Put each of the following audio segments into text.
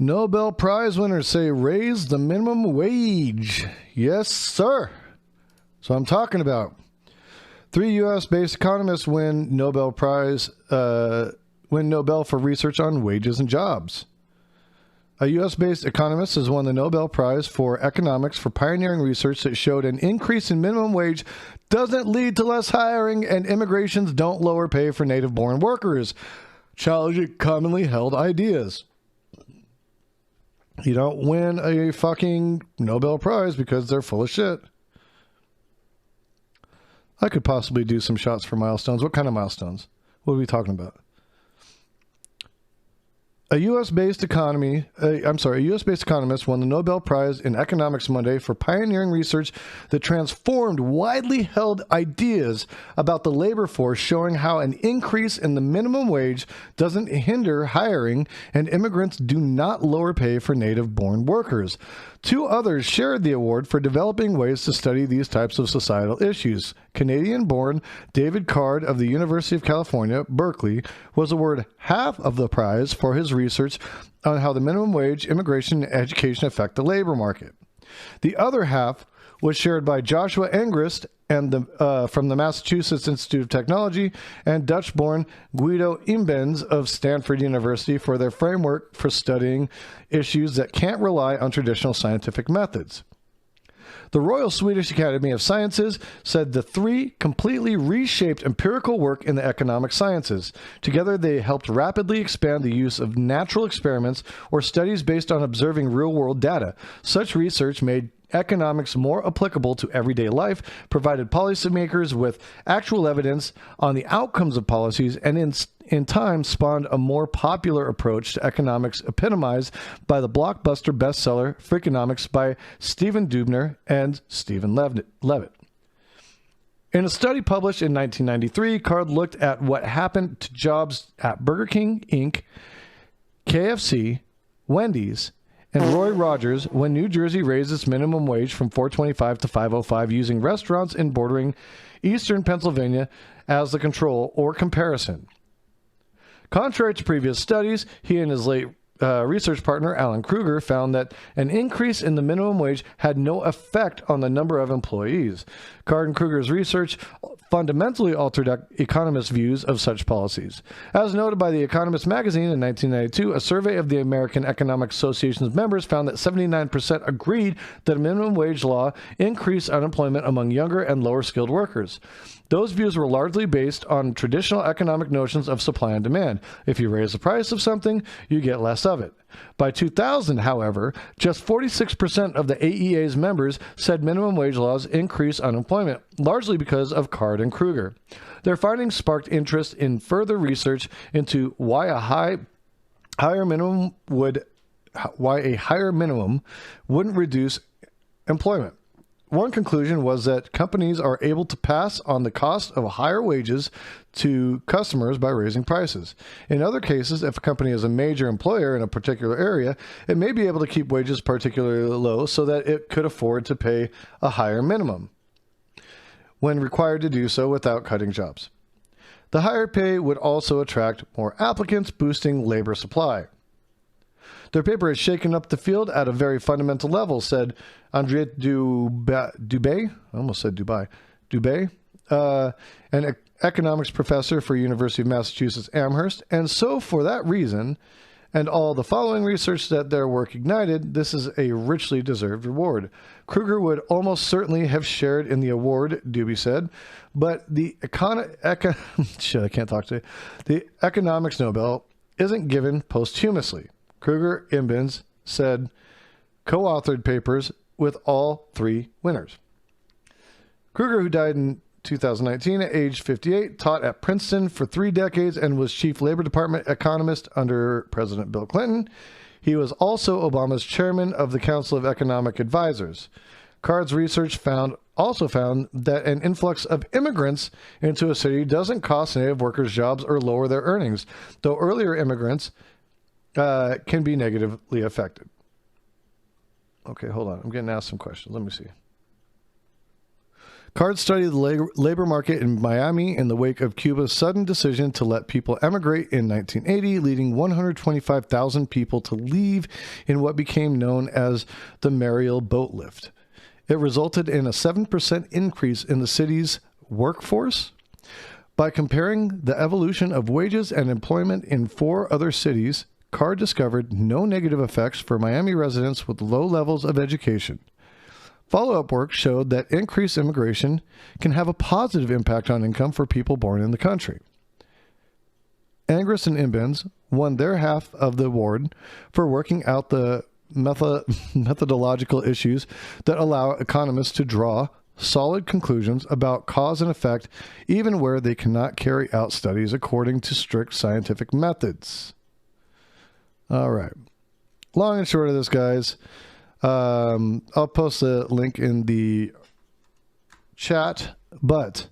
Nobel Prize winners say raise the minimum wage. Yes, sir. So I'm talking about. 3 U.S.-based economists win Nobel for research on wages and jobs. A U.S.-based economist has won the Nobel Prize for economics for pioneering research that showed an increase in minimum wage doesn't lead to less hiring and immigrations don't lower pay for native-born workers, challenging commonly held ideas. You don't win a fucking Nobel Prize because they're full of shit. I could possibly do some shots for milestones. What kind of milestones? What are we talking about? A U.S.-based economist won the Nobel Prize in Economics Monday for pioneering research that transformed widely held ideas about the labor force, showing how an increase in the minimum wage doesn't hinder hiring and immigrants do not lower pay for native-born workers. 2 others shared the award for developing ways to study these types of societal issues. Canadian-born David Card of the University of California, Berkeley, was awarded half of the prize for his research on how the minimum wage, immigration, and education affect the labor market. The other half was shared by Joshua Engrist and from the Massachusetts Institute of Technology and Dutch-born Guido Imbens of Stanford University for their framework for studying issues that can't rely on traditional scientific methods. The Royal Swedish Academy of Sciences said the 3 completely reshaped empirical work in the economic sciences. Together, they helped rapidly expand the use of natural experiments or studies based on observing real-world data. Such research made economics more applicable to everyday life, provided policymakers with actual evidence on the outcomes of policies, and in time spawned a more popular approach to economics epitomized by the blockbuster bestseller Freakonomics by Stephen Dubner and Stephen Levitt. In a study published in 1993, Card looked at what happened to jobs at Burger King, Inc., KFC, Wendy's, and Roy Rogers when New Jersey raised its minimum wage from $4.25 to $5.05, using restaurants in bordering eastern Pennsylvania as the control or comparison. Contrary to previous studies, he and his late research partner, Alan Kruger, found that an increase in the minimum wage had no effect on the number of employees. Card and Kruger's research fundamentally altered economists' views of such policies. As noted by The Economist magazine in 1992, a survey of the American Economic Association's members found that 79% agreed that a minimum wage law increased unemployment among younger and lower-skilled workers. Those views were largely based on traditional economic notions of supply and demand. If you raise the price of something, you get less of it. By 2000, however, just 46% of the AEA's members said minimum wage laws increase unemployment, largely because of Card and Kruger. Their findings sparked interest in further research into why a higher minimum wouldn't reduce employment. One conclusion was that companies are able to pass on the cost of higher wages to customers by raising prices. In other cases, if a company is a major employer in a particular area, it may be able to keep wages particularly low so that it could afford to pay a higher minimum when required to do so without cutting jobs. The higher pay would also attract more applicants, boosting labor supply. Their paper has shaken up the field at a very fundamental level, said Andriette Dubé, I almost said Dubai, Dubé, an economics professor for University of Massachusetts Amherst. And so for that reason, and all the following research that their work ignited, this is a richly deserved reward. Kruger would almost certainly have shared in the award, Dubé said, but the the economics Nobel isn't given posthumously. Kruger Imbens said co-authored papers with all 3 winners. Kruger, who died in 2019 at age 58, taught at Princeton for 3 decades and was chief Labor Department economist under President Bill Clinton. He was also Obama's chairman of the Council of Economic Advisors. Card's research also found that an influx of immigrants into a city doesn't cost native workers jobs or lower their earnings, though earlier immigrants can be negatively affected. Okay, hold on. I'm getting asked some questions. Let me see. Card studied the labor market in Miami in the wake of Cuba's sudden decision to let people emigrate in 1980, leading 125,000 people to leave in what became known as the Mariel Boat Lift. It resulted in a 7% increase in the city's workforce. By comparing the evolution of wages and employment in 4 other cities, Card discovered no negative effects for Miami residents with low levels of education. Follow-up work showed that increased immigration can have a positive impact on income for people born in the country. Angris and Imbens won their half of the award for working out the methodological issues that allow economists to draw solid conclusions about cause and effect, even where they cannot carry out studies according to strict scientific methods. All right. Long and short of this, guys, I'll post a link in the chat, but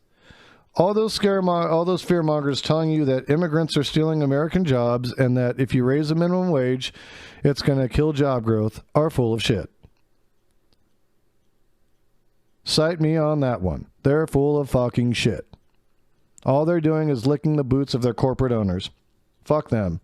all those fear mongers telling you that immigrants are stealing American jobs and that if you raise the minimum wage, it's going to kill job growth are full of shit. Cite me on that one. They're full of fucking shit. All they're doing is licking the boots of their corporate owners. Fuck them.